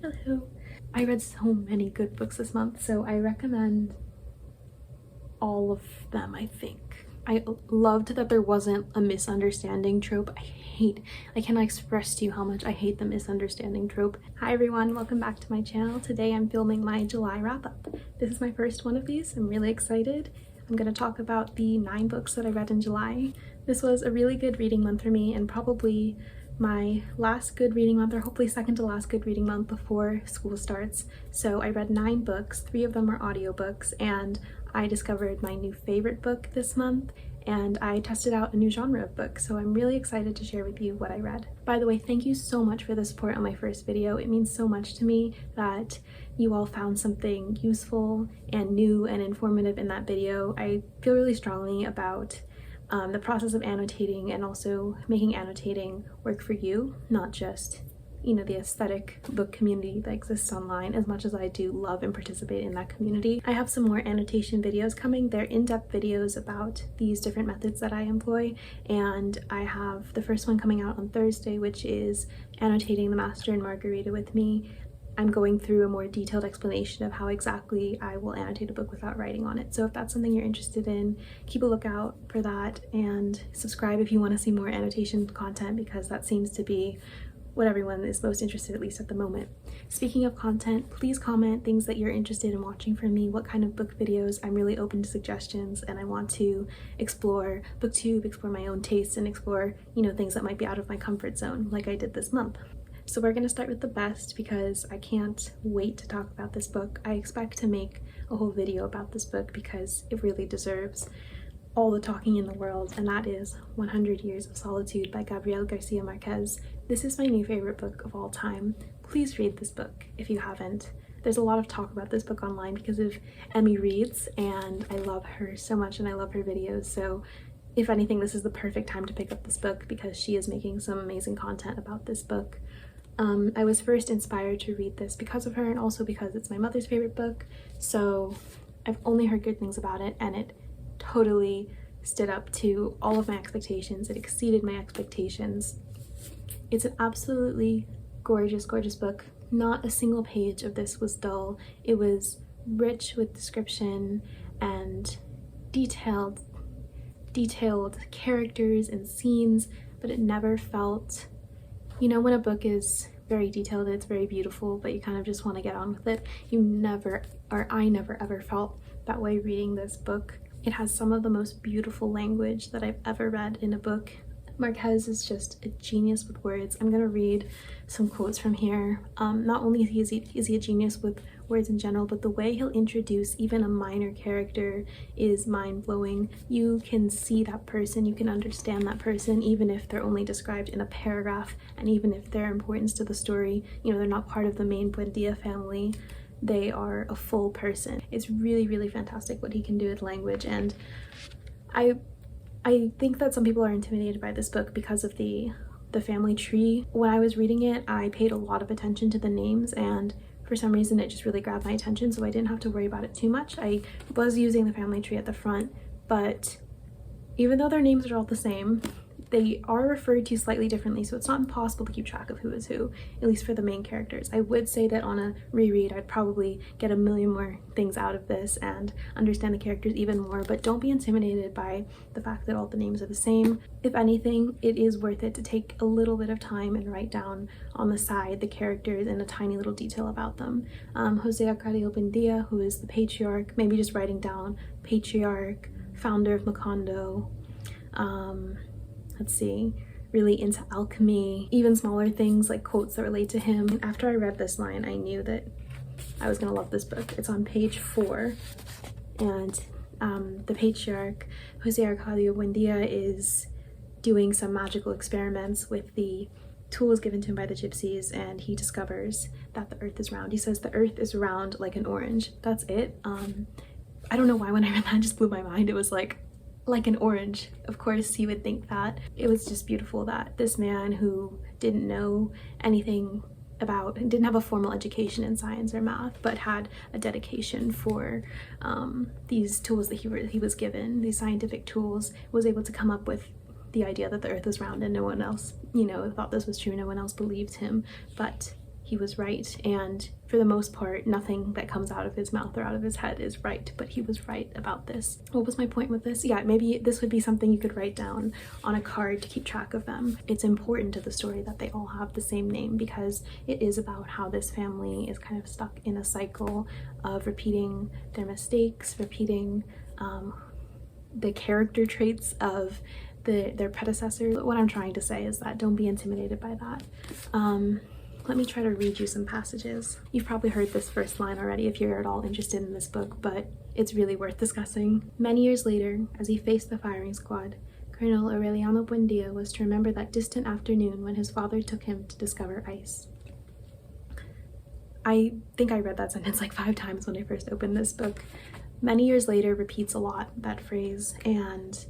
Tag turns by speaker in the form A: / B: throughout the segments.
A: Hello. I read so many good books this month, so I recommend all of them, I think. I loved that there wasn't a misunderstanding trope. I cannot express to you how much I hate the misunderstanding trope. Hi everyone, welcome back to my channel. Today I'm filming my July wrap-up. This is my first one of these. I'm really excited. I'm going to talk about the 9 books that I read in July. This was a really good reading month for me and probably my last good reading month, or hopefully second to last good reading month before school starts. So I read 9 books, 3 of them were audiobooks, and I discovered my new favorite book this month, and I tested out a new genre of book, so I'm really excited to share with you what I read. By the way, thank you so much for the support on my first video. It means so much to me that you all found something useful and new and informative in that video. I feel really strongly about the process of annotating and also making annotating work for you, not just, you know, the aesthetic book community that exists online, as much as I do love and participate in that community. I have some more annotation videos coming. They're in-depth videos about these different methods that I employ, and I have the first one coming out on Thursday, which is annotating the Master and Margarita with me. I'm going through a more detailed explanation of how exactly I will annotate a book without writing on it. So if that's something you're interested in, keep a lookout for that and subscribe if you want to see more annotation content, because that seems to be what everyone is most interested in, at least at the moment. Speaking of content, please comment things that you're interested in watching from me, what kind of book videos. I'm really open to suggestions, and I want to explore booktube, explore my own tastes, and explore, you know, things that might be out of my comfort zone like I did this month. So we're going to start with the best, because I can't wait to talk about this book. I expect to make a whole video about this book because it really deserves all the talking in the world, and that is 100 Years of Solitude by Gabriel García Márquez. This is my new favorite book of all time. Please read this book if you haven't. There's a lot of talk about this book online because of Emmy Reid's, and I love her so much and I love her videos. So if anything, this is the perfect time to pick up this book because she is making some amazing content about this book. I was first inspired to read this because of her, and also because it's my mother's favorite book, so I've only heard good things about it, and it totally stood up to all of my expectations. It exceeded my expectations. It's an absolutely gorgeous, gorgeous book. Not a single page of this was dull. It was rich with description and detailed characters and scenes, but it never felt, you know, when a book is very detailed, it's very beautiful, but you kind of just want to get on with it. You never, or I never ever felt that way reading this book. It has some of the most beautiful language that I've ever read in a book. Márquez is just a genius with words. I'm gonna read some quotes from here. Not only is he a genius with words in general, but the way he'll introduce even a minor character is mind-blowing. You can see that person, you can understand that person, even if they're only described in a paragraph, and even if their importance to the story, you know, they're not part of the main Buendia family, they are a full person. It's really, really fantastic what he can do with language, and I think that some people are intimidated by this book because of the family tree. When I was reading it, I paid a lot of attention to the names, and for some reason it just really grabbed my attention, so I didn't have to worry about it too much. I was using the family tree at the front, but even though their names are all the same, they are referred to slightly differently, so it's not impossible to keep track of who is who, at least for the main characters. I would say that on a reread, I'd probably get a million more things out of this and understand the characters even more, but don't be intimidated by the fact that all the names are the same. If anything, it is worth it to take a little bit of time and write down on the side the characters and a tiny little detail about them. José Arcadio Buendia, who is the patriarch, maybe just writing down patriarch, founder of Macondo, let's see, really into alchemy, even smaller things like quotes that relate to him. And after I read this line, I knew that I was gonna love this book. It's on page 4, and the patriarch, José Arcadio Buendia, is doing some magical experiments with the tools given to him by the gypsies, and he discovers that the earth is round. He says the earth is round like an orange. That's it. I don't know why when I read that, it just blew my mind. It was like an orange. Of course he would think that. It was just beautiful that this man who didn't know anything about, didn't have a formal education in science or math, but had a dedication for these tools that he was given, these scientific tools, was able to come up with the idea that the earth was round, and no one else, you know, thought this was true. No one else believed him, but he was right, and for the most part nothing that comes out of his mouth or out of his head is right, but he was right about this. What was my point with this? Yeah, maybe this would be something you could write down on a card to keep track of them. It's important to the story that they all have the same name, because it is about how this family is kind of stuck in a cycle of repeating their mistakes, repeating the character traits of their predecessors. What I'm trying to say is that don't be intimidated by that. Let me try to read you some passages. You've probably heard this first line already if you're at all interested in this book, but it's really worth discussing. Many years later, as he faced the firing squad, Colonel Aureliano Buendia was to remember that distant afternoon when his father took him to discover ice. I think I read that sentence like 5 times when I first opened this book. Many years later repeats a lot, that phrase, and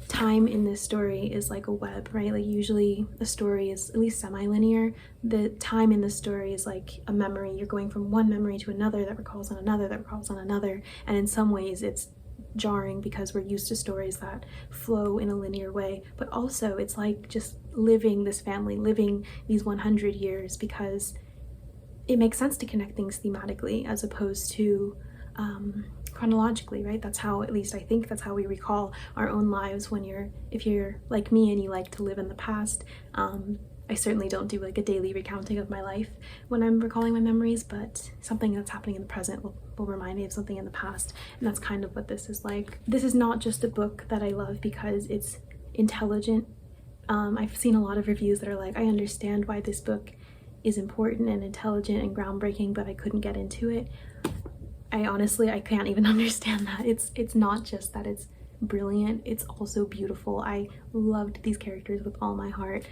A: time in this story is like a web, right? Like usually a story is at least semi-linear. The time in the story is like a memory. You're going from one memory to another that recalls on another that recalls on another, and in some ways it's jarring because we're used to stories that flow in a linear way, but also it's like just living this family, living these 100 years, because it makes sense to connect things thematically as opposed to chronologically, right? That's how, at least I think that's how we recall our own lives if you're like me and you like to live in the past. I certainly don't do like a daily recounting of my life when I'm recalling my memories, but something that's happening in the present will remind me of something in the past, and that's kind of what this is like. This is not just a book that I love because it's intelligent. I've seen a lot of reviews that are like, I understand why this book is important and intelligent and groundbreaking, but I couldn't get into it. I can't even understand that. It's not just that it's brilliant, it's also beautiful. I loved these characters with all my heart.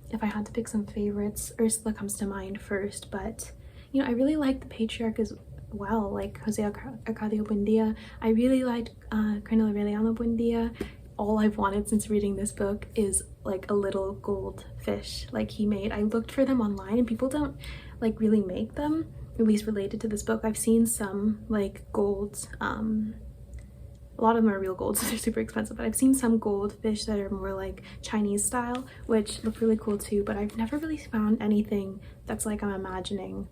A: If I had to pick some favorites, Ursula comes to mind first, but you know, I really liked the patriarch as well, like Jose Arcadio Buendia. I really liked Colonel Aureliano Buendia. All I've wanted since reading this book is like a little gold fish like he made. I looked for them online and people don't like really make them, at least related to this book. I've seen some like golds, a lot of them are real gold, so they're super expensive, but I've seen some goldfish that are more like Chinese style, which look really cool too, but I've never really found anything that's like I'm imagining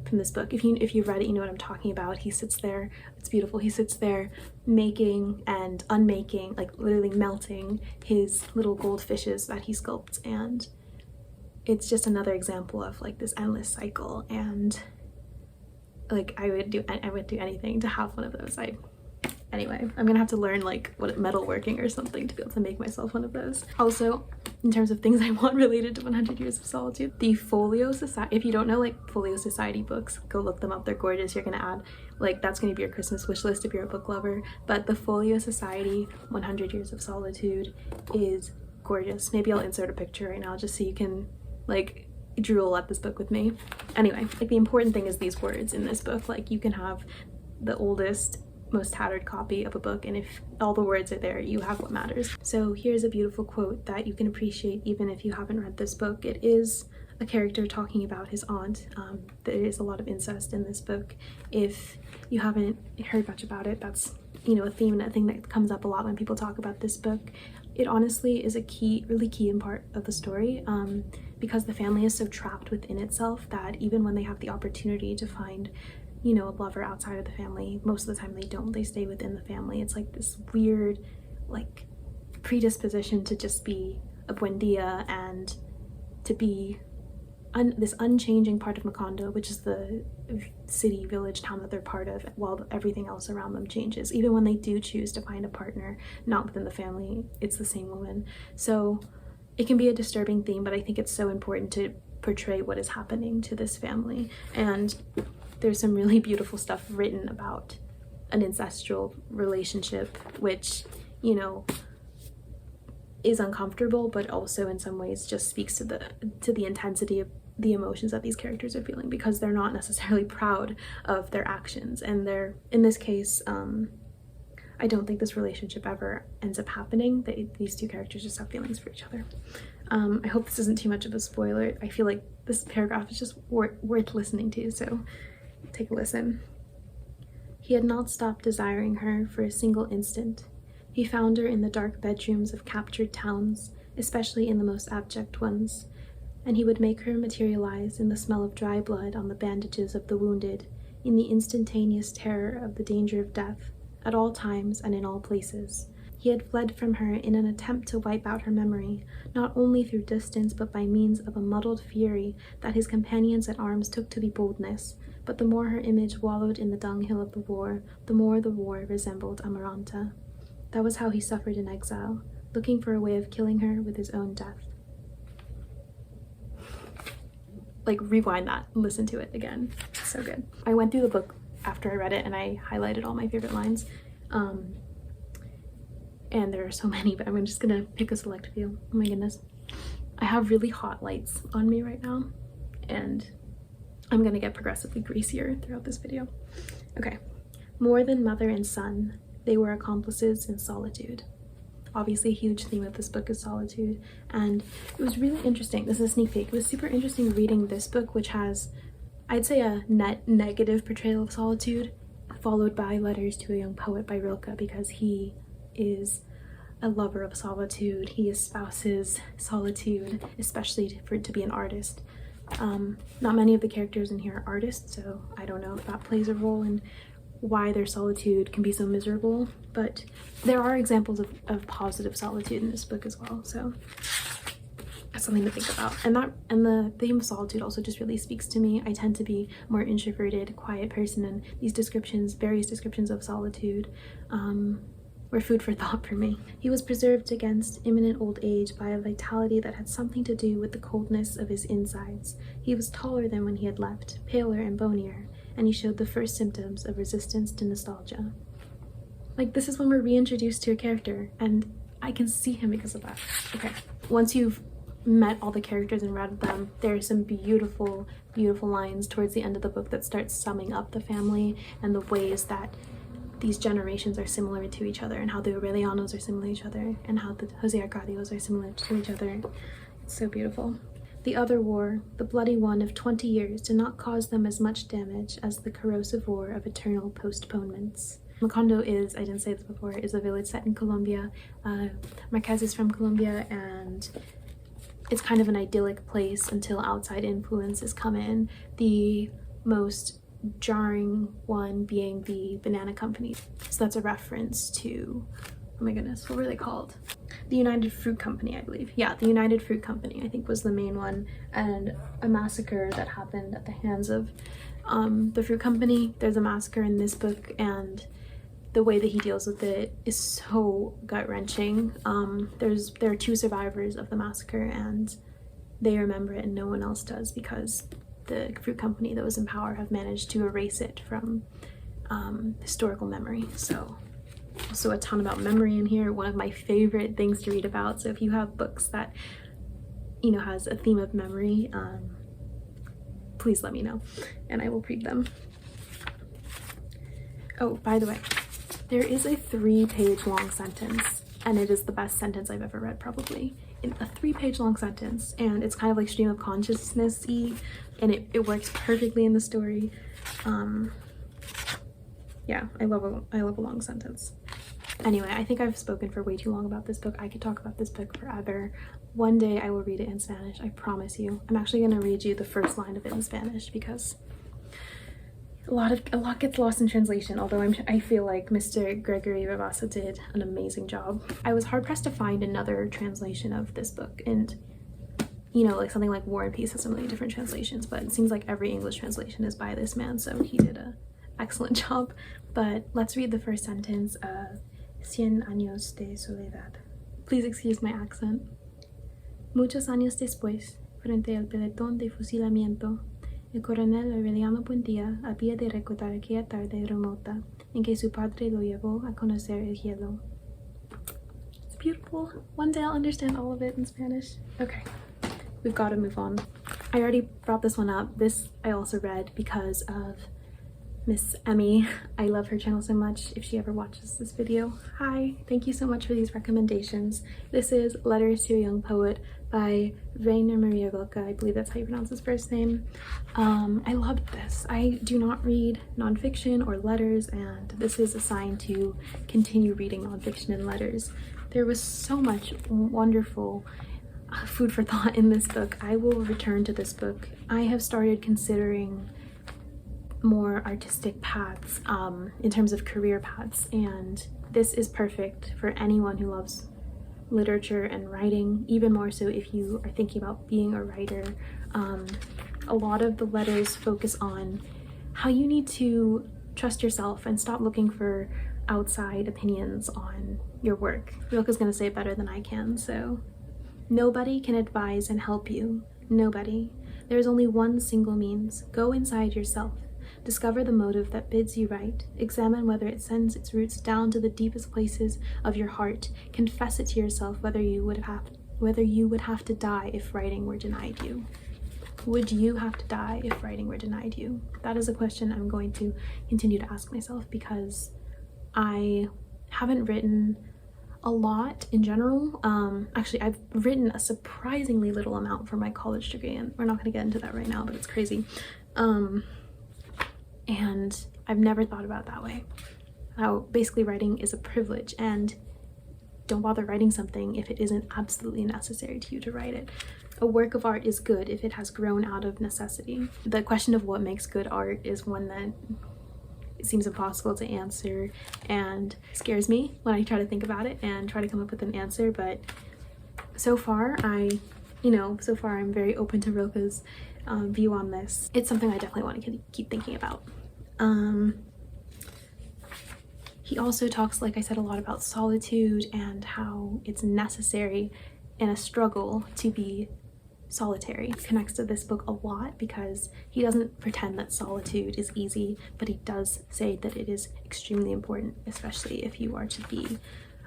A: from this book. If you've read it, you know what I'm talking about. He sits there, it's beautiful, he sits there making and unmaking, like literally melting his little goldfishes that he sculpts, and it's just another example of like this endless cycle, and like I would do anything to have one of those. Anyway, I'm gonna have to learn like what metalworking or something to be able to make myself one of those. Also, in terms of things I want related to 100 Years of Solitude, the Folio Society, if you don't know like Folio Society books, go look them up, they're gorgeous. You're gonna add, like, that's gonna be your Christmas wish list if you're a book lover, but the Folio Society 100 Years of Solitude is gorgeous. Maybe I'll insert a picture right now just so you can like drool at this book with me. Anyway, like the important thing is these words in this book. Like you can have the oldest, most tattered copy of a book, and if all the words are there, you have what matters. So here's a beautiful quote that you can appreciate even if you haven't read this book. It is a character talking about his aunt. There is a lot of incest in this book. If you haven't heard much about it, that's, you know, a theme and a thing that comes up a lot when people talk about this book. It honestly is a really key in part of the story, because the family is so trapped within itself that even when they have the opportunity to find, you know, a lover outside of the family, most of the time they don't. They stay within the family. It's like this weird like predisposition to just be a Buendia and to be this unchanging part of Macondo, which is the city, village, town that they're part of, while everything else around them changes. Even when they do choose to find a partner not within the family, it's the same woman. So it can be a disturbing theme, but I think it's so important to portray what is happening to this family. And there's some really beautiful stuff written about an ancestral relationship, which, you know, is uncomfortable, but also in some ways just speaks to the intensity of the emotions that these characters are feeling, because they're not necessarily proud of their actions. And they're, in this case, I don't think this relationship ever ends up happening. These two characters just have feelings for each other. I hope this isn't too much of a spoiler. I feel like this paragraph is just worth listening to, so take a listen. He had not stopped desiring her for a single instant. He found her in the dark bedrooms of captured towns, especially in the most abject ones. and he would make her materialize in the smell of dry blood on the bandages of the wounded, in the instantaneous terror of the danger of death, at all times and in all places. He had fled from her in an attempt to wipe out her memory, not only through distance but by means of a muddled fury that his companions at arms took to be boldness. But the more her image wallowed in the dunghill of the war, the more the war resembled Amaranta. That was how he suffered in exile, looking for a way of killing her with his own death. Like, rewind that and listen to it again. It's so good. I went through the book after I read it and I highlighted all my favorite lines. And there are so many, but I'm just gonna pick a select few. Oh my goodness. I have really hot lights on me right now, and I'm gonna get progressively greasier throughout this video. Okay. More than mother and son, they were accomplices in solitude. Obviously, a huge theme of this book is solitude, and it was really interesting. This is a sneak peek. It was super interesting reading this book, which has, I'd say, a net negative portrayal of solitude, followed by Letters to a Young Poet by Rilke, because he is a lover of solitude. He espouses solitude, especially to be an artist. Not many of the characters in here are artists, so I don't know if that plays a role in why their solitude can be so miserable, but there are examples of positive solitude in this book as well, so that's something to think about. And the theme of solitude also just really speaks to me. I tend to be a more introverted, quiet person, and these descriptions, various descriptions of solitude, were food for thought for me. He was preserved against imminent old age by a vitality that had something to do with the coldness of his insides. He was taller than when he had left, paler and bonier, and he showed the first symptoms of resistance to nostalgia. Like, this is when we're reintroduced to a character, and I can see him because of that. Okay, once you've met all the characters and read them, there are some beautiful, beautiful lines towards the end of the book that start summing up the family and the ways that these generations are similar to each other, and how the Aurelianos are similar to each other, and how the Jose Arcadios are similar to each other. It's so beautiful. The other war, the bloody one of 20 years, did not cause them as much damage as the corrosive war of eternal postponements. Macondo is, I didn't say this before, is a village set in Colombia. Márquez is from Colombia, and it's kind of an idyllic place until outside influences come in. The most jarring one being the banana company. So that's a reference to, oh my goodness, what were they called? The United Fruit Company, I believe. Yeah, the United Fruit Company, I think, was the main one, and a massacre that happened at the hands of the fruit company. There's a massacre in this book, and the way that he deals with it is so gut-wrenching. There are 2 survivors of the massacre, and they remember it and no one else does, because the fruit company that was in power have managed to erase it from historical memory. So also a ton about memory in here, one of my favorite things to read about. So if you have books that, you know, has a theme of memory, please let me know and I will read them. Oh, by the way, there is a 3-page long sentence, and it is the best sentence I've ever read, probably. In a 3-page long sentence, and it's kind of like stream of consciousness-y, and it works perfectly in the story. Yeah, I love a long sentence. Anyway, I think I've spoken for way too long about this book. I could talk about this book forever. One day I will read it in Spanish, I promise you. I'm actually gonna read you the first line of it in Spanish, because a lot gets lost in translation, although I feel like Mr. Gregory Rabassa did an amazing job. I was hard-pressed to find another translation of this book, and you know, like something like War and Peace has so many different translations, but it seems like every English translation is by this man, so he did an excellent job. But let's read the first sentence of Cien años de soledad. Please excuse my accent. Muchos años después, frente al pelotón de fusilamiento, el coronel Aureliano Buendía había de recordar aquella tarde remota en que su padre lo llevó a conocer el hielo. It's beautiful. One day I'll understand all of it in Spanish. Okay, we've got to move on. I already brought this one up. This I also read because of Miss Emmy. I love her channel so much. If she ever watches this video, hi, thank you so much for these recommendations. This is Letters to a Young Poet by Rainer Maria Rilke. I believe that's how you pronounce his first name. I loved this. I do not read nonfiction or letters, and this is a sign to continue reading nonfiction and letters. There was so much wonderful food for thought in this book. I will return to this book. I have started considering more artistic paths in terms of career paths, and this is perfect for anyone who loves literature and writing, even more so if you are thinking about being a writer. A lot of the letters focus on how you need to trust yourself and stop looking for outside opinions on your work. Rilke's gonna say it better than I can, so nobody can advise and help you. Nobody. There is only one single means. Go inside yourself. Discover the motive that bids you write. Examine whether it sends its roots down to the deepest places of your heart. Confess it to yourself whether you would have to die if writing were denied you. Would you have to die if writing were denied you? That is a question I'm going to continue to ask myself, because I haven't written a lot in general. Actually, I've written a surprisingly little amount for my college degree, and we're not going to get into that right now, but it's crazy. And I've never thought about it that way. How basically writing is a privilege, and don't bother writing something if it isn't absolutely necessary to you to write it. A work of art is good if it has grown out of necessity. The question of what makes good art is one that it seems impossible to answer and scares me when I try to think about it and try to come up with an answer. But so far I'm very open to Rilke's view on this. It's something I definitely want to keep thinking about. He also talks, like I said, a lot about solitude and how it's necessary in a struggle to be solitary. He connects to this book a lot because he doesn't pretend that solitude is easy, but he does say that it is extremely important, especially if you are to be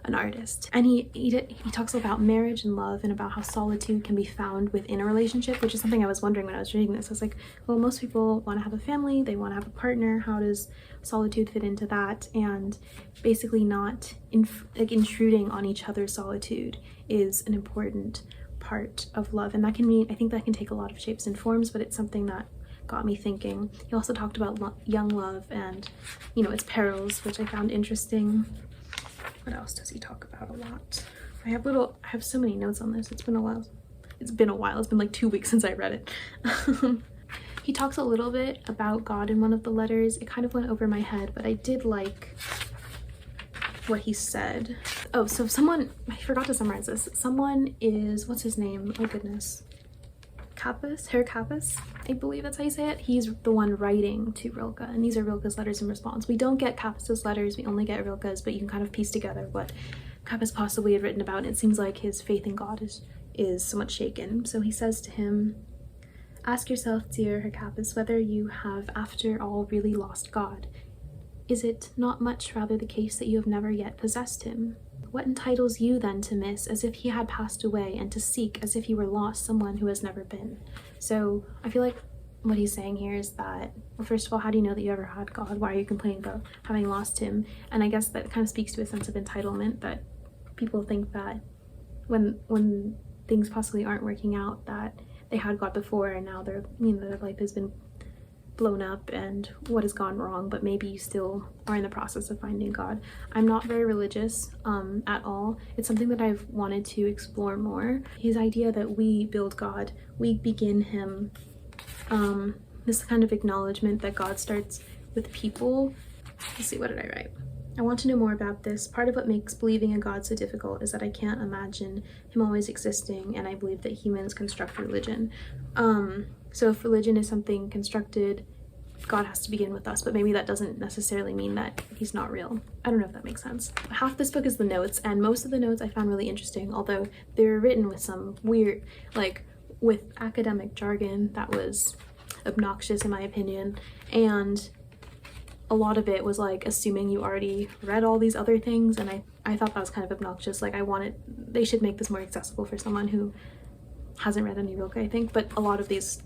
A: an artist. And he talks about marriage and love, and about how solitude can be found within a relationship, which is something I was wondering when I was reading this. I was like, well, most people want to have a family, they want to have a partner. How does solitude fit into that? And basically not intruding on each other's solitude is an important part of love. And that can mean, I think that can take a lot of shapes and forms, but it's something that got me thinking. He also talked about young love and, its perils, which I found interesting. What else does he talk about a lot? I have so many notes on this. It's been a while. It's been like 2 weeks since I read it. He talks a little bit about God in one of the letters. It kind of went over my head, but I did like what he said. Oh, so I forgot to summarize this. Someone is, what's his name? Oh goodness. Herr Capus, I believe that's how you say it. He's the one writing to Rilke, and these are Rilke's letters in response. We don't get Capus's letters, we only get Rilke's, but you can kind of piece together what Capus possibly had written about. And it seems like his faith in God is somewhat shaken. So he says to him, ask yourself, dear Herr Capus, whether you have after all really lost God. Is it not much rather the case that you have never yet possessed him? What entitles you then to miss as if he had passed away, and to seek as if you were lost someone who has never been? So I feel like what he's saying here is that, well, first of all, how do you know that you ever had God? Why are you complaining about having lost him? And I guess that kind of speaks to a sense of entitlement, that people think that when things possibly aren't working out, that they had God before and now their life has been blown up and what has gone wrong, but maybe you still are in the process of finding God. I'm not very religious at all. It's something that I've wanted to explore more. His idea that we build God, we begin him, this kind of acknowledgement that God starts with people. Let's see, what did I write? I want to know more about this. Part of what makes believing in God so difficult is that I can't imagine him always existing, and I believe that humans construct religion. So if religion is something constructed, God has to begin with us, but maybe that doesn't necessarily mean that he's not real. I don't know if that makes sense. Half this book is the notes, and most of the notes I found really interesting, although they're written with some weird, with academic jargon that was obnoxious in my opinion, and a lot of it was assuming you already read all these other things, and I thought that was kind of obnoxious. They should make this more accessible for someone who hasn't read any Rilke, I think, but a lot of these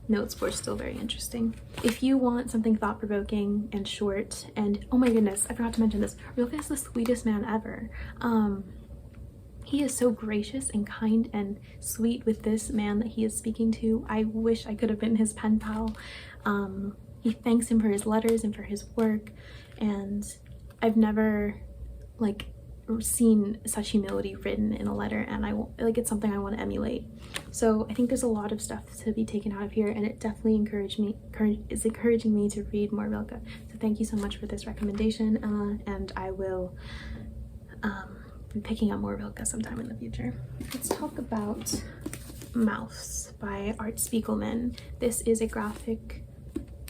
A: notes were still very interesting. If you want something thought-provoking and short, and oh my goodness, I forgot to mention this, Rilke is the sweetest man ever. He is so gracious and kind and sweet with this man that he is speaking to. I wish I could have been his pen pal. He thanks him for his letters and for his work, and I've never seen such humility written in a letter, and like it's something I want to emulate. So I think there's a lot of stuff to be taken out of here, and it definitely is encouraging me to read more Rilke. So thank you so much for this recommendation, and I will be picking up more Rilke sometime in the future. Let's talk about Mouse by Art Spiegelman. This is a graphic,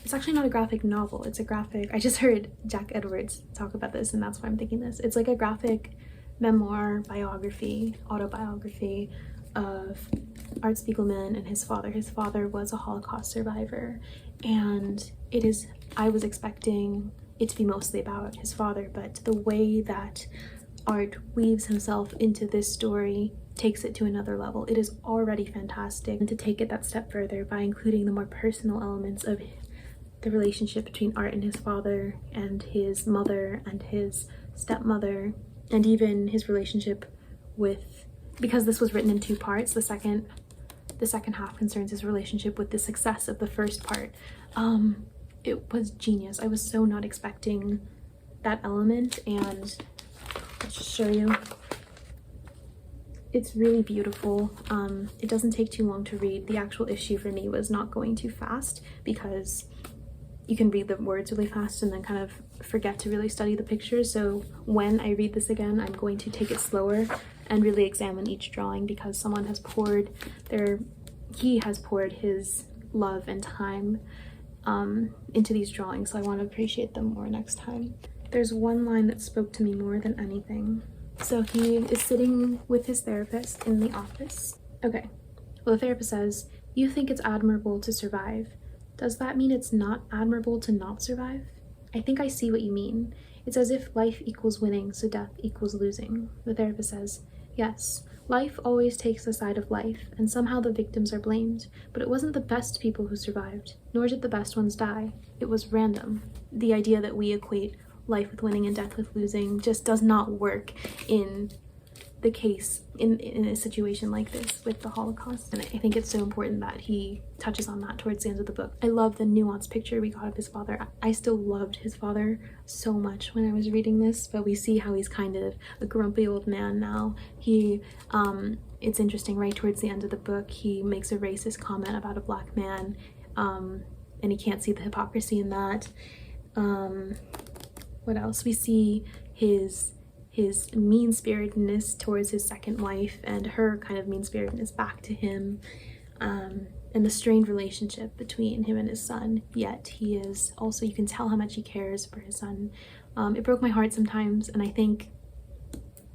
A: it's actually not a graphic novel, it's a graphic, I just heard Jack Edwards talk about this and that's why I'm thinking this. It's like a graphic memoir, biography, autobiography of Art Spiegelman and his father. His father was a Holocaust survivor, and I was expecting it to be mostly about his father, but the way that Art weaves himself into this story takes it to another level. It is already fantastic, and to take it that step further by including the more personal elements of the relationship between Art and his father and his mother and his stepmother, and even his relationship with, because this was written in 2 parts, the second half concerns his relationship with the success of the first part. It was genius. I was so not expecting that element, and let's just show you. It's really beautiful. It doesn't take too long to read. The actual issue for me was not going too fast, because you can read the words really fast and then kind of forget to really study the pictures. So when I read this again, I'm going to take it slower and really examine each drawing, because someone has poured he has poured his love and time into these drawings, so I want to appreciate them more next time. There's one line that spoke to me more than anything. So he is sitting with his therapist in the office. Okay, well, the therapist says, "You think it's admirable to survive. Does that mean it's not admirable to not survive? I think I see what you mean. It's as if life equals winning, so death equals losing." The therapist says, "Yes, life always takes the side of life, and somehow the victims are blamed. But it wasn't the best people who survived, nor did the best ones die. It was random." The idea that we equate life with winning and death with losing just does not work in the case, in a situation like this with the Holocaust. And I think it's so important that he touches on that towards the end of the book. I love the nuanced picture we got of his father. I still loved his father so much when I was reading this, but we see how he's kind of a grumpy old man now. It's interesting, right towards the end of the book, he makes a racist comment about a black man, and he can't see the hypocrisy in that. What else? We see his mean-spiritedness towards his second wife and her kind of mean-spiritedness back to him, and the strained relationship between him and his son, yet he is also, you can tell how much he cares for his son. It broke my heart sometimes, and I think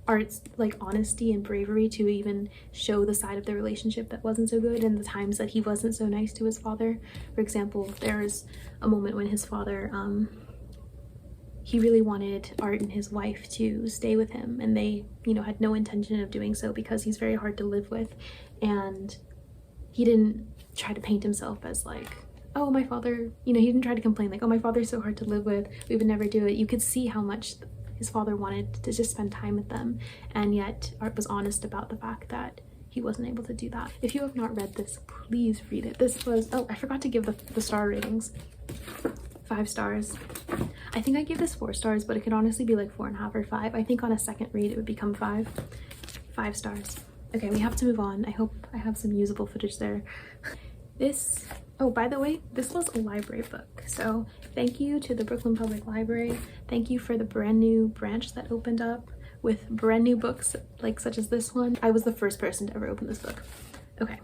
A: Art's like honesty and bravery to even show the side of the relationship that wasn't so good, and the times that he wasn't so nice to his father. For example, there's a moment when his father he really wanted Art and his wife to stay with him, and they, had no intention of doing so because he's very hard to live with. And he didn't try to paint himself as like, oh, my father, he didn't try to complain like, oh, my father's so hard to live with, we would never do it. You could see how much his father wanted to just spend time with them, and yet Art was honest about the fact that he wasn't able to do that. If you have not read this, please read it. This was, oh, I forgot to give the star ratings. 5 stars. I think I gave this 4 stars, but it could honestly be like 4.5 or 5. I think on a second read it would become 5. 5 stars. Okay, we have to move on. I hope I have some usable footage there. This, oh, by the way, this was a library book. So thank you to the Brooklyn Public Library. Thank you for the brand new branch that opened up with brand new books like such as this one. I was the first person to ever open this book. Okay.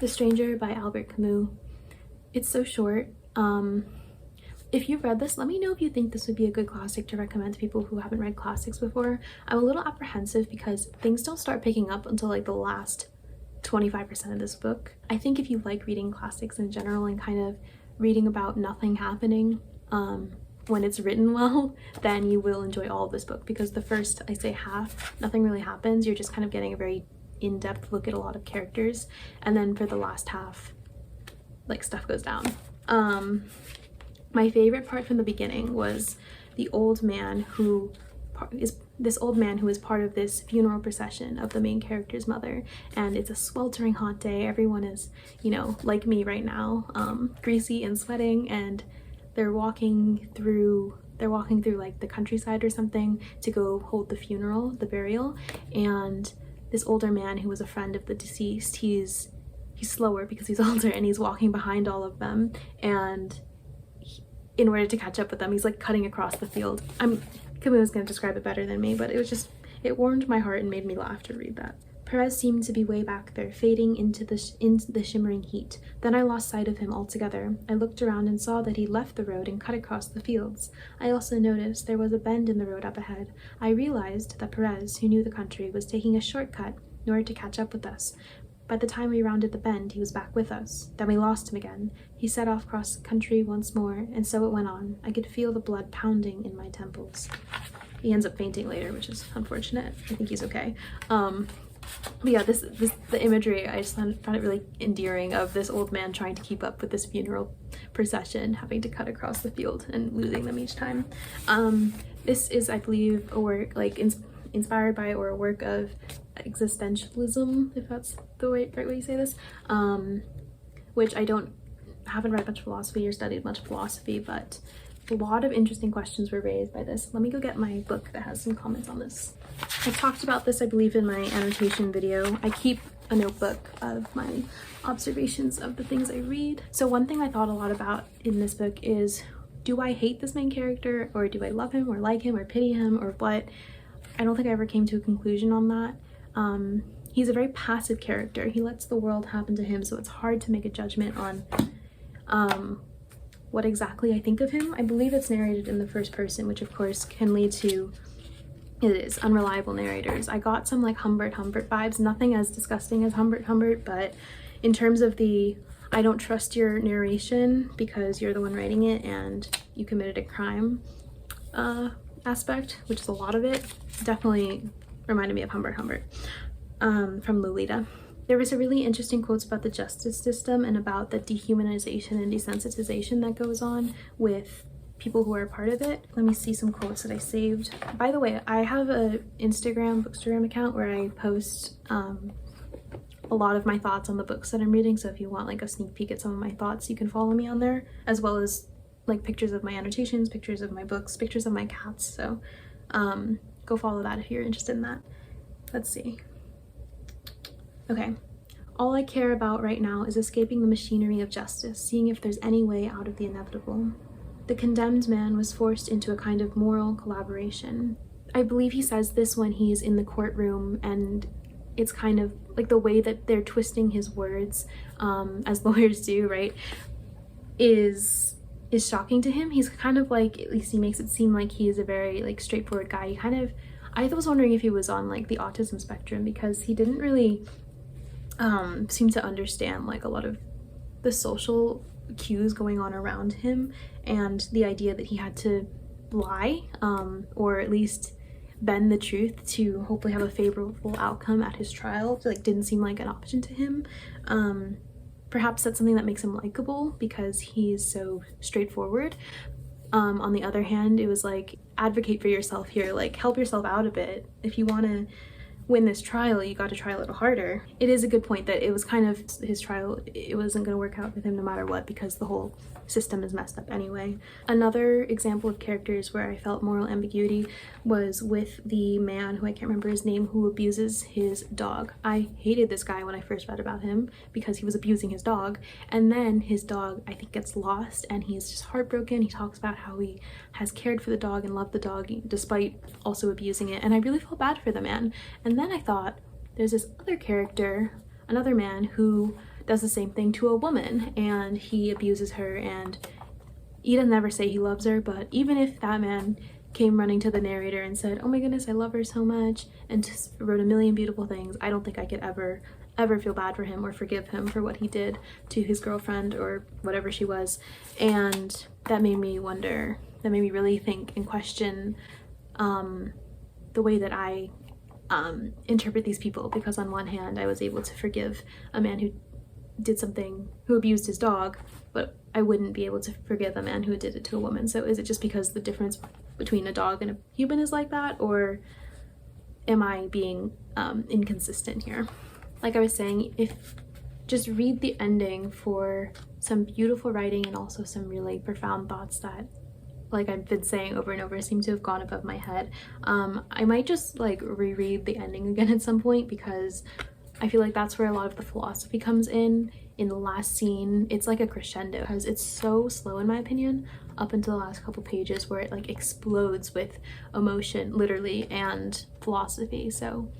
A: The Stranger by Albert Camus. It's so short. If you've read this, let me know if you think this would be a good classic to recommend to people who haven't read classics before. I'm a little apprehensive because things don't start picking up until like the last 25% of this book. I think if you like reading classics in general and kind of reading about nothing happening when it's written well, then you will enjoy all of this book, because the first, I say half, nothing really happens. You're just kind of getting a very in-depth look at a lot of characters, and then for the last half, like, stuff goes down. My favorite part from the beginning was the old man who is part of this funeral procession of the main character's mother, and it's a sweltering hot day. Everyone is, like me right now, greasy and sweating, and they're walking through they're walking through like the countryside or something to go hold the burial, and this older man who was a friend of the deceased, he's slower because he's older, and he's walking behind all of them, and in order to catch up with them, he's like cutting across the field. Camus is going to describe it better than me, but it warmed my heart and made me laugh to read that. Perez seemed to be way back there, fading into the shimmering heat. Then I lost sight of him altogether. I looked around and saw that he'd left the road and cut across the fields. I also noticed there was a bend in the road up ahead. I realized that Perez, who knew the country, was taking a shortcut in order to catch up with us. By the time we rounded the bend, he was back with us. Then we lost him again. He set off across the country once more, and so it went on. I could feel the blood pounding in my temples. He ends up fainting later, which is unfortunate. I think he's okay. But yeah, the imagery, I just found it really endearing, of this old man trying to keep up with this funeral procession, having to cut across the field and losing them each time. This is, I believe, a work like inspired by, or a work of existentialism, if that's the right way you say this, which I haven't read much philosophy or studied much philosophy, but a lot of interesting questions were raised by this. Let me go get my book that has some comments on this. I talked about this, I believe, in my annotation video. I keep a notebook of my observations of the things I read. So one thing I thought a lot about in this book is, do I hate this main character, or do I love him or like him or pity him or what? I don't think I ever came to a conclusion on that. He's a very passive character. He lets the world happen to him, so it's hard to make a judgment on what exactly I think of him. I believe it's narrated in the first person, which of course can lead to, it is, unreliable narrators. I got some like Humbert vibes, nothing as disgusting as Humbert, but in terms of the I don't trust your narration because you're the one writing it and you committed a crime aspect, which is a lot of it, definitely reminded me of Humbert from Lolita. There was a really interesting quotes about the justice system and about the dehumanization and desensitization that goes on with people who are a part of it. Let me see some quotes that I saved. By the way, I have a bookstagram account where I post a lot of my thoughts on the books that I'm reading, so if you want like a sneak peek at some of my thoughts, you can follow me on there, as well as like pictures of my annotations, pictures of my books, pictures of my cats, so go follow that if you're interested in that. Let's see. Okay. All I care about right now is escaping the machinery of justice, seeing if there's any way out of the inevitable. The condemned man was forced into a kind of moral collaboration. I believe he says this when he's in the courtroom, and it's kind of like the way that they're twisting his words, as lawyers do, right, is shocking to him. He's kind of like, at least he makes it seem like he is a very like straightforward guy. I was wondering if he was on like the autism spectrum, because he didn't really seem to understand like a lot of the social cues going on around him, and the idea that he had to lie, or at least bend the truth to hopefully have a favorable outcome at his trial, like didn't seem like an option to him. Perhaps that's something that makes him likable because he's so straightforward. On the other hand, it was like, advocate for yourself here, like help yourself out a bit. If you want to win this trial, you got to try a little harder. It is a good point that it was kind of his trial, it wasn't going to work out with him no matter what, because the whole system is messed up anyway. Another example of characters where I felt moral ambiguity was with the man who I can't remember his name, who abuses his dog. I hated this guy when I first read about him because he was abusing his dog, and then his dog, I think, gets lost and he's just heartbroken. He talks about how he has cared for the dog and loved the dog despite also abusing it, and I really felt bad for the man. And then I thought, there's this other character, another man who does the same thing to a woman, and he abuses her, and he doesn't ever say he loves her, but even if that man came running to the narrator and said, oh my goodness, I love her so much, and just wrote a million beautiful things, I don't think I could ever feel bad for him or forgive him for what he did to his girlfriend or whatever she was. And that made me wonder, that made me really think and question the way that I interpret these people, because on one hand I was able to forgive a man who did something, who abused his dog, but I wouldn't be able to forgive a man who did it to a woman. So is it just because the difference between a dog and a human is like that, or am I being inconsistent here? Like I was saying, if just read the ending for some beautiful writing and also some really profound thoughts that like I've been saying over and over, seem to have gone above my head. I might just like reread the ending again at some point, because I feel like that's where a lot of the philosophy comes in the last scene. It's like a crescendo, because it's so slow in my opinion up until the last couple pages, where it like explodes with emotion literally and philosophy. So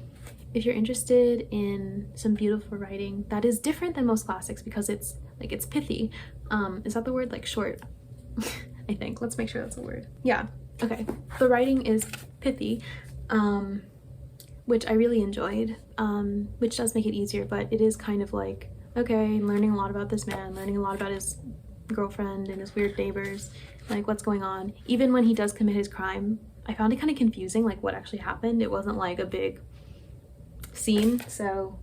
A: if you're interested in some beautiful writing that is different than most classics, because it's like, it's pithy, is that the word? Like short, I think. Let's make sure that's a word. Yeah, okay. The writing is pithy, which I really enjoyed, which does make it easier, but it is kind of like, okay, learning a lot about this man, learning a lot about his girlfriend and his weird neighbors, like what's going on. Even when he does commit his crime, I found it kind of confusing, like what actually happened. It wasn't like a big scene. So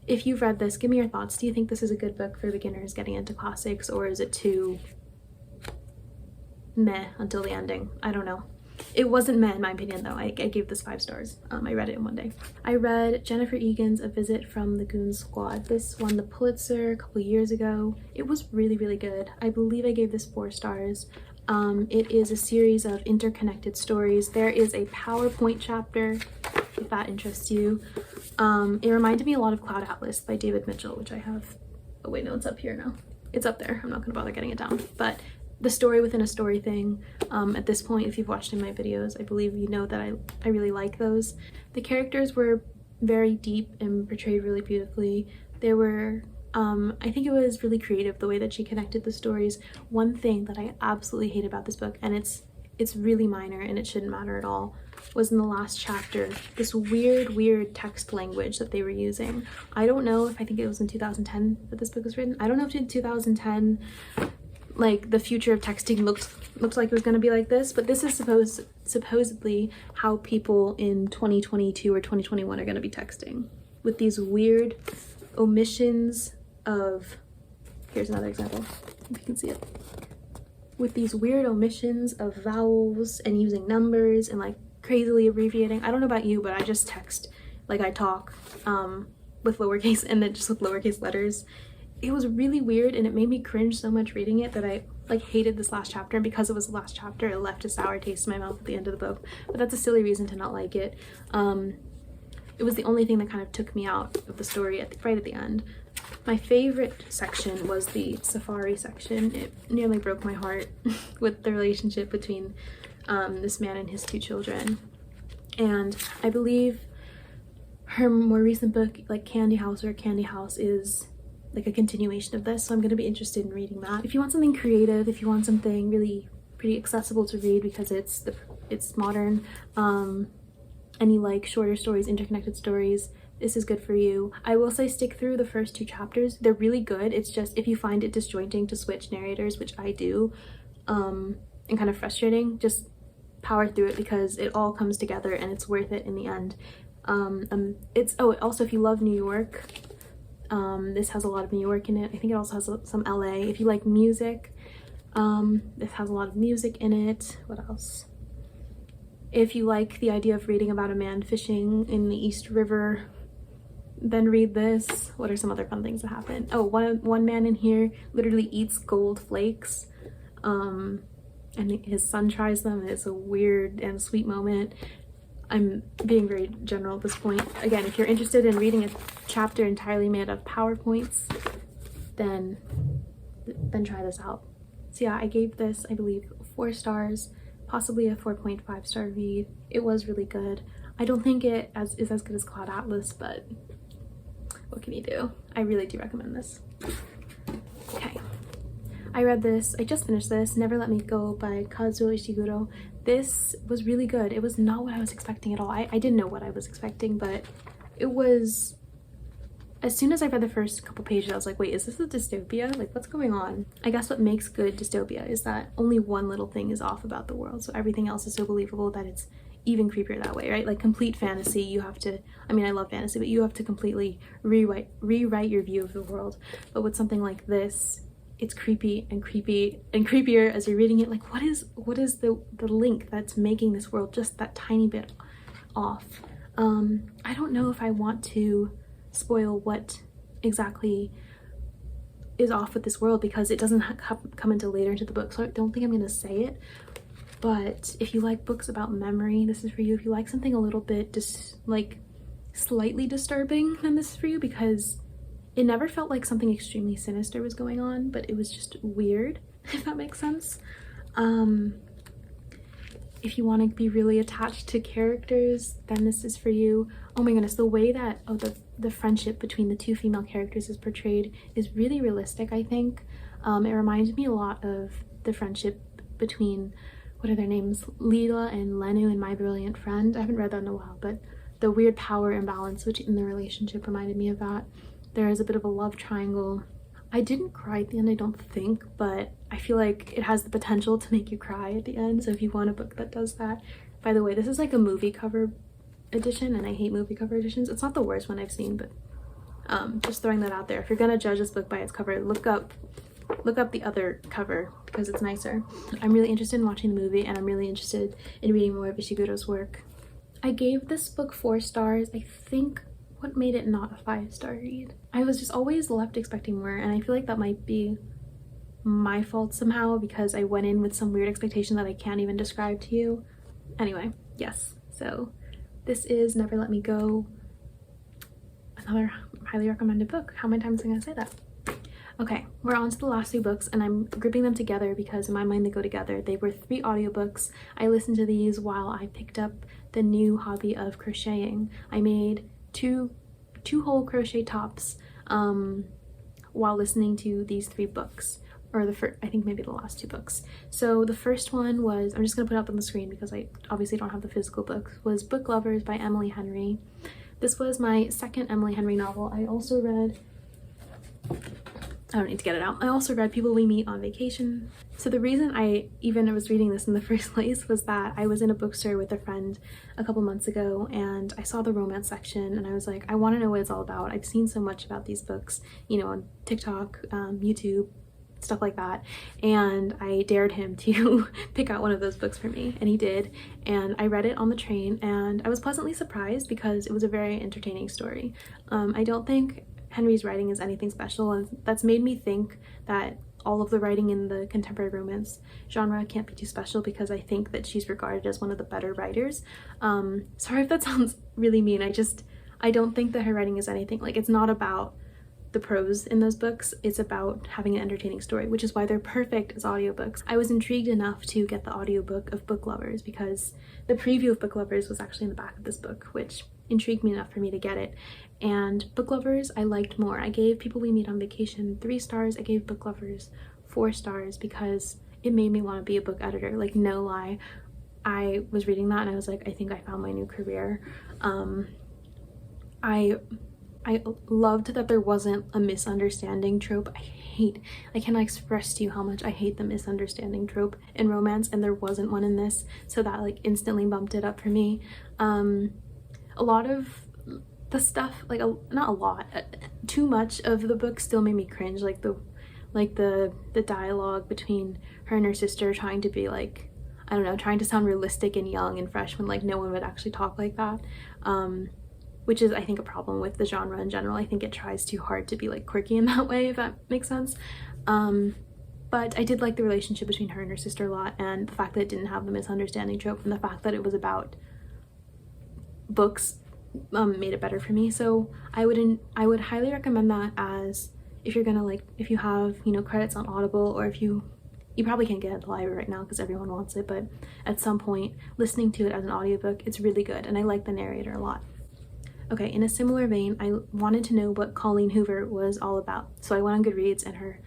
A: if you've read this, give me your thoughts. Do you think this is a good book for beginners getting into classics, or is it too meh until the ending? I don't know. It wasn't meh in my opinion though. I gave this 5 stars. I read it in one day. I read Jennifer Egan's A Visit from the Goon Squad. This won the Pulitzer a couple years ago. It was really, really good. I believe I gave this 4 stars. It is a series of interconnected stories. There is a PowerPoint chapter, if that interests you. It reminded me a lot of Cloud Atlas by David Mitchell, which I have. Oh wait, no, it's up here now. It's up there. I'm not gonna bother getting it down. But the story within a story thing, at this point, if you've watched in my videos, I believe you know that I really like those. The characters were very deep and portrayed really beautifully. There were, I think it was really creative the way that she connected the stories. One thing that I absolutely hate about this book, and it's really minor and it shouldn't matter at all, was in the last chapter, this weird text language that they were using. I don't know if, I think it was in 2010 that this book was written. I don't know if in 2010 like the future of texting looked like it was going to be like this, but this is supposedly how people in 2022 or 2021 are going to be texting, with these weird omissions of, here's another example if you can see it, with these weird omissions of vowels and using numbers and like crazily abbreviating. I don't know about you, but I just text like I talk, with lowercase and then just with lowercase letters. It was really weird and it made me cringe so much reading it that I like hated this last chapter, and because it was the last chapter it left a sour taste in my mouth at the end of the book. But that's a silly reason to not like it. It was the only thing that kind of took me out of the story right at the end. My favorite section was the safari section. It nearly broke my heart with the relationship between this man and his 2 children. And I believe her more recent book, like Candy House is like a continuation of this, so I'm going to be interested in reading that. If you want something creative, if you want something really pretty accessible to read because it's modern, and you like shorter stories, interconnected stories, this is good for you. I will say stick through the first 2 chapters. They're really good. It's just if you find it disjointing to switch narrators, which I do, and kind of frustrating, just power through it because it all comes together and it's worth it in the end. Also if you love New York, this has a lot of New York in it. I think it also has some LA. If you like music, this has a lot of music in it. What else? If you like the idea of reading about a man fishing in the East River, then read this. What are some other fun things that happen? Oh, one man in here literally eats gold flakes, and his son tries them. It's a weird and sweet moment. I'm being very general at this point. Again, if you're interested in reading a chapter entirely made of PowerPoints, then try this out. So yeah, I gave this, I believe, 4 stars, possibly a 4.5 star read. It was really good. I don't think it is as good as Cloud Atlas, but what can you do? I really do recommend this. Okay. I read this, I just finished this, Never Let Me Go by Kazuo Ishiguro. This was really good. It was not what I was expecting at all. I didn't know what I was expecting, but it was, as soon as I read the first couple pages, I was like, wait, is this a dystopia? Like, what's going on? I guess what makes good dystopia is that only one little thing is off about the world, so everything else is so believable that it's even creepier that way, right? Like complete fantasy, you have to, I mean, I love fantasy, but you have to completely rewrite your view of the world. But with something like this, it's creepy and creepier as you're reading it. Like, what is the link that's making this world just that tiny bit off? I don't know if I want to spoil what exactly is off with this world because it doesn't come until later into the book, so I don't think I'm gonna say it. But if you like books about memory, this is for you. If you like something a little bit like slightly disturbing, then this is for you, because it never felt like something extremely sinister was going on, but it was just weird, if that makes sense. If you want to be really attached to characters, then this is for you. Oh my goodness, the way that the friendship between the two female characters is portrayed is really realistic, I think. It reminds me a lot of the friendship between, what are their names, Leela and Lenu in My Brilliant Friend. I haven't read that in a while, but the weird power imbalance in the relationship reminded me of that. There is a bit of a love triangle. I didn't cry at the end, I don't think, but I feel like it has the potential to make you cry at the end. So if you want a book that does that, by the way, this is like a movie cover edition, and I hate movie cover editions. It's not the worst one I've seen, but just throwing that out there. If you're gonna judge this book by its cover, look up the other cover because it's nicer. I'm really interested in watching the movie, and I'm really interested in reading more of Ishiguro's work. I gave this book 4 stars. I think what made it not a 5-star read, I was just always left expecting more, and I feel like that might be my fault somehow because I went in with some weird expectation that I can't even describe to you. Anyway, yes, so this is Never Let Me Go, another highly recommended book. How many times am I gonna say that? Okay, we're on to the last 2 books, and I'm grouping them together because in my mind they go together. They were 3 audiobooks. I listened to these while I picked up the new hobby of crocheting. I made two whole crochet tops while listening to these 3 books, or I think maybe the last 2 books. So the first one was, I'm just gonna put it up on the screen because I obviously don't have the physical book, was Book Lovers by Emily Henry. This was my second Emily Henry novel. I also read, I don't need to get it out. I also read People We Meet on Vacation. So the reason I even was reading this in the first place was that I was in a bookstore with a friend a couple months ago, and I saw the romance section, and I was like, I want to know what it's all about. I've seen so much about these books, you know, on TikTok, YouTube, stuff like that, and I dared him to pick out one of those books for me, and he did, and I read it on the train, and I was pleasantly surprised because it was a very entertaining story. I don't think Henry's writing is anything special, and that's made me think that all of the writing in the contemporary romance genre can't be too special because I think that she's regarded as one of the better writers. Sorry if that sounds really mean. I don't think that her writing is anything, like, it's not about the prose in those books, it's about having an entertaining story, which is why they're perfect as audiobooks. I was intrigued enough to get the audiobook of Book Lovers because the preview of Book Lovers was actually in the back of this book, which intrigued me enough for me to get it. And Book Lovers I liked more. I gave People We Meet on Vacation 3 stars. I gave Book Lovers 4 stars because it made me want to be a book editor. Like, no lie, I was reading that and I was like, I think I found my new career. I loved that there wasn't a misunderstanding trope. I cannot express to you how much I hate the misunderstanding trope in romance, and there wasn't one in this, so that like instantly bumped it up for me. A lot of the stuff, like not a lot, too much of the book still made me cringe, like the dialogue between her and her sister trying to be like, I don't know, trying to sound realistic and young and fresh when like no one would actually talk like that. Which is, I think, a problem with the genre in general. I think it tries too hard to be like quirky in that way, if that makes sense. But I did like the relationship between her and her sister a lot, and the fact that it didn't have the misunderstanding trope and the fact that it was about books made it better for me. So I would highly recommend that as if you're gonna like, if you have, you know, credits on Audible, or if you probably can't get it at the library right now because everyone wants it, but at some point listening to it as an audiobook, it's really good, and I like the narrator a lot. Okay, in a similar vein, I wanted to know what Colleen Hoover was all about. So I went on Goodreads, and her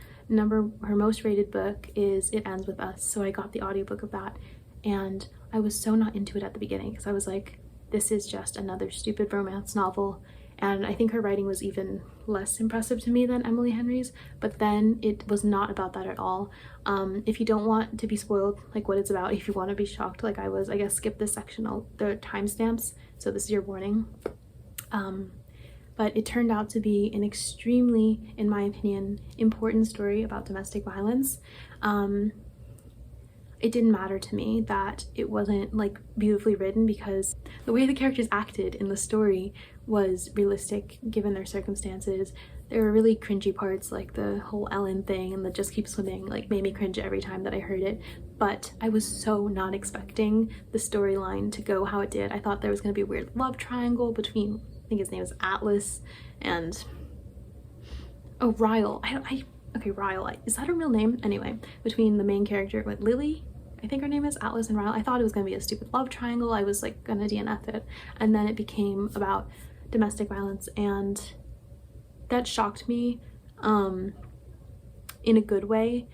A: most rated book is It Ends With Us. So I got the audiobook of that, and I was so not into it at the beginning because I was like, this is just another stupid romance novel. And I think her writing was even less impressive to me than Emily Henry's, but then it was not about that at all. If you don't want to be spoiled like what it's about, if you want to be shocked like I was, I guess skip this section, the timestamps, so this is your warning. But it turned out to be an extremely, in my opinion, important story about domestic violence. It didn't matter to me that it wasn't like beautifully written because the way the characters acted in the story was realistic given their circumstances. There were really cringy parts, like the whole Ellen thing and the just keep swimming, like made me cringe every time that I heard it. But I was so not expecting the storyline to go how it did. I thought there was going to be a weird love triangle between, I think his name is Atlas and, oh, Ryle. Okay, Ryle, is that a real name? Anyway, between the main character, what, Lily? I think her name is Atlas and Ryle. I thought it was going to be a stupid love triangle. I was like gonna DNF it. And then it became about domestic violence, and that shocked me in a good way,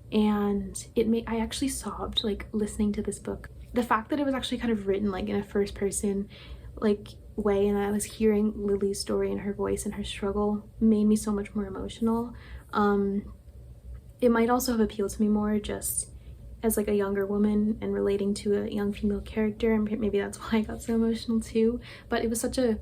A: and I actually sobbed like listening to this book. The fact that it was actually kind of written like in a first person like way, and I was hearing Lily's story and her voice and her struggle, made me so much more emotional. It might also have appealed to me more just as like a younger woman and relating to a young female character, and maybe that's why I got so emotional too. But it was such a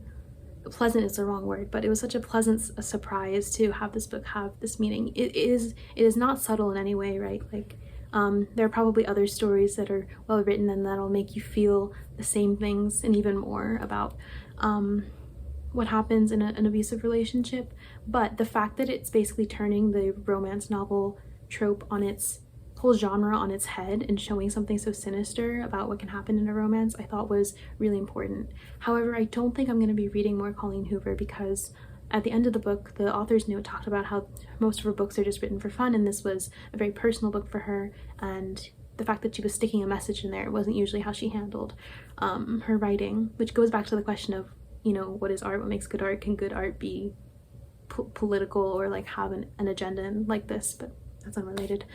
A: pleasant is the wrong word, but it was such a pleasant surprise to have this book have this meaning. It is not subtle in any way, right? Like there are probably other stories that are well written and that'll make you feel the same things and even more about what happens in an abusive relationship. But the fact that it's basically turning the romance novel trope on its whole genre on its head and showing something so sinister about what can happen in a romance, I thought was really important. However, I don't think I'm going to be reading more Colleen Hoover, because at the end of the book, the author's note talked about how most of her books are just written for fun, and this was a very personal book for her, and the fact that she was sticking a message in there wasn't usually how she handled her writing, which goes back to the question of, you know, what is art? What makes good art? Can good art be political or like have an agenda like this? But that's unrelated.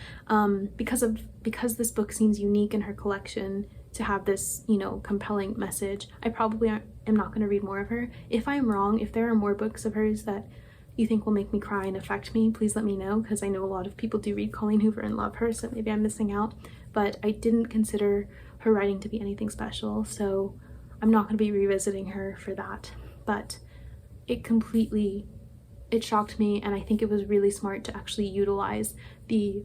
A: Because this book seems unique in her collection to have this, you know, compelling message, I probably am not going to read more of her. If I'm wrong, if there are more books of hers that you think will make me cry and affect me, please let me know, because I know a lot of people do read Colleen Hoover and love her, so maybe I'm missing out. But I didn't consider her writing to be anything special, so I'm not going to be revisiting her for that. But it shocked me, and I think it was really smart to actually utilize the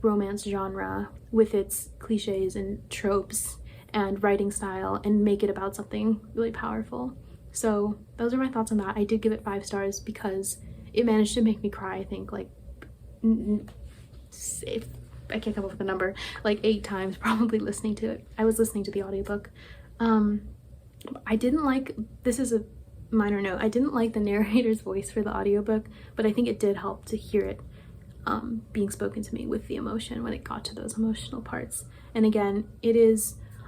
A: romance genre with its cliches and tropes and writing style and make it about something really powerful. So those are my thoughts on that. I did give it 5 stars because it managed to make me cry, I think, like, if I can't come up with a number, like 8 times probably listening to it. I was listening to the audiobook. I didn't like, this is a minor note, I didn't like the narrator's voice for the audiobook, but I think it did help to hear it being spoken to me with the emotion when it got to those emotional parts. And again,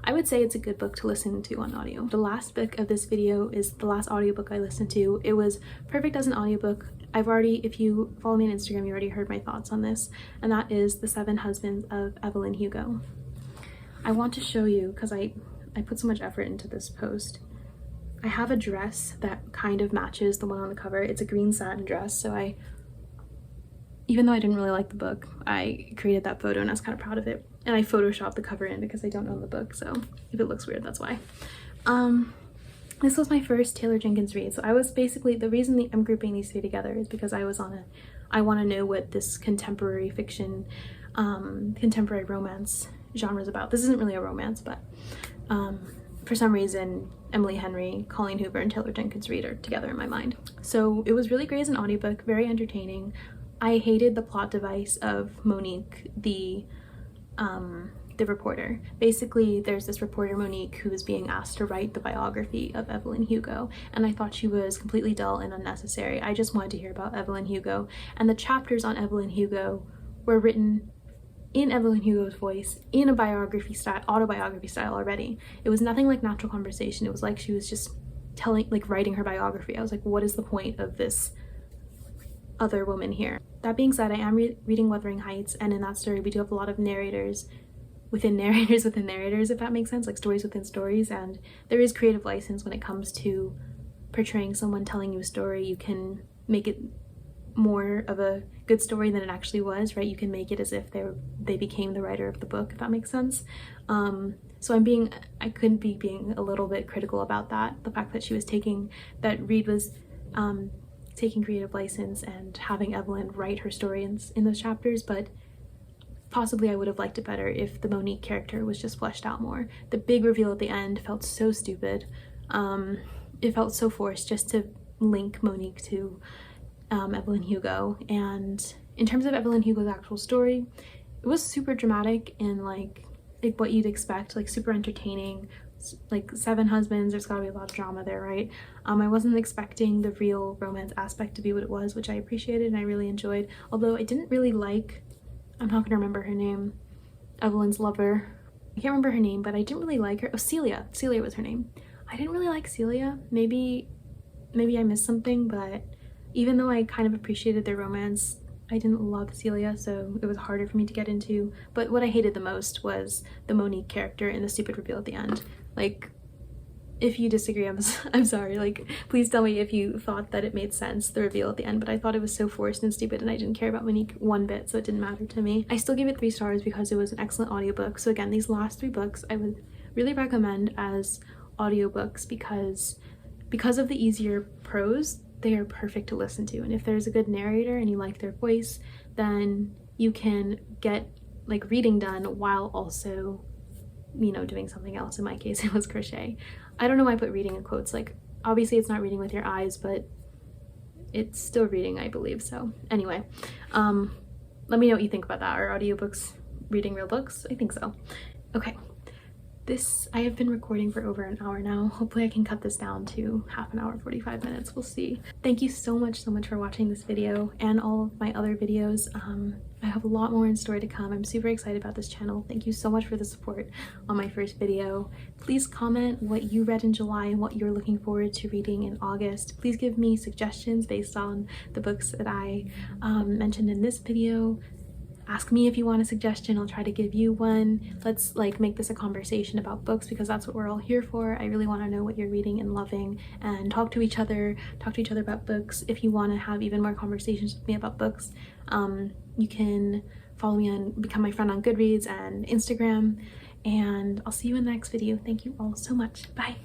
A: I would say it's a good book to listen to on audio. The last book of this video is the last audiobook I listened to. It was perfect as an audiobook. If you follow me on Instagram, you already heard my thoughts on this, and that is The 7 Husbands of Evelyn Hugo. I want to show you, because I put so much effort into this post. I have a dress that kind of matches the one on the cover. It's a green satin dress, so even though I didn't really like the book, I created that photo and I was kind of proud of it. And I photoshopped the cover in because I don't own the book, so if it looks weird, that's why. This was my first Taylor Jenkins read, so I was basically, the reason I'm grouping these 3 together is because I want to know what this contemporary fiction, contemporary romance genre is about. This isn't really a romance, but for some reason, Emily Henry, Colleen Hoover, and Taylor Jenkins Reid are together in my mind. So it was really great as an audiobook, very entertaining. I hated the plot device of Monique, the reporter. Basically, there's this reporter, Monique, who is being asked to write the biography of Evelyn Hugo, and I thought she was completely dull and unnecessary. I just wanted to hear about Evelyn Hugo, and the chapters on Evelyn Hugo were written in Evelyn Hugo's voice, in a autobiography style already. It was nothing like natural conversation. It was like she was just writing her biography. I was like, what is the point of this other woman here? That being said, I am reading Wuthering Heights, and in that story we do have a lot of narrators within narrators within narrators, if that makes sense, like stories within stories, and there is creative license when it comes to portraying someone telling you a story. You can make it more of a good story than it actually was, right? You can make it as if they became the writer of the book, if that makes sense. So I couldn't be being a little bit critical about that, the fact that Reid was taking creative license and having Evelyn write her story in those chapters, but possibly I would have liked it better if the Monique character was just fleshed out more. The big reveal at the end felt so stupid. It felt so forced just to link Monique to Evelyn Hugo. And in terms of Evelyn Hugo's actual story, it was super dramatic and like what you'd expect, like super entertaining. Like 7 husbands, there's gotta be a lot of drama there, right? I wasn't expecting the real romance aspect to be what it was, which I appreciated and I really enjoyed. Although I didn't really like, I'm not gonna remember her name, Evelyn's lover. I can't remember her name, but I didn't really like her. Oh, Celia. Celia was her name. I didn't really like Celia. Maybe I missed something, but even though I kind of appreciated their romance, I didn't love Celia, so it was harder for me to get into. But what I hated the most was the Monique character and the stupid reveal at the end. Like, if you disagree, I'm sorry. Like, please tell me if you thought that it made sense, the reveal at the end, but I thought it was so forced and stupid and I didn't care about Monique one bit, so it didn't matter to me. I still gave it 3 stars because it was an excellent audiobook. So again, these last 3 books I would really recommend as audiobooks because of the easier prose, they are perfect to listen to. And if there's a good narrator and you like their voice, then you can get like reading done while also, you know, doing something else. In my case, it was crochet. I don't know why I put reading in quotes. Like, obviously it's not reading with your eyes, but it's still reading, I believe. So anyway, let me know what you think about that. Are audiobooks reading real books? I think so. Okay. I have been recording for over an hour now. Hopefully I can cut this down to half an hour, 45 minutes. We'll see. Thank you so much for watching this video and all of my other videos. I have a lot more in store to come. I'm super excited about this channel. Thank you so much for the support on my first video. Please comment what you read in July and what you're looking forward to reading in August. Please give me suggestions based on the books that I mentioned in this video. Ask me if you want a suggestion, I'll try to give you one. Let's like make this a conversation about books because that's what we're all here for. I really want to know what you're reading and loving and talk to each other about books. If you want to have even more conversations with me about books, you can follow me and become my friend on Goodreads and Instagram, and I'll see you in the next video. Thank you all so much. Bye.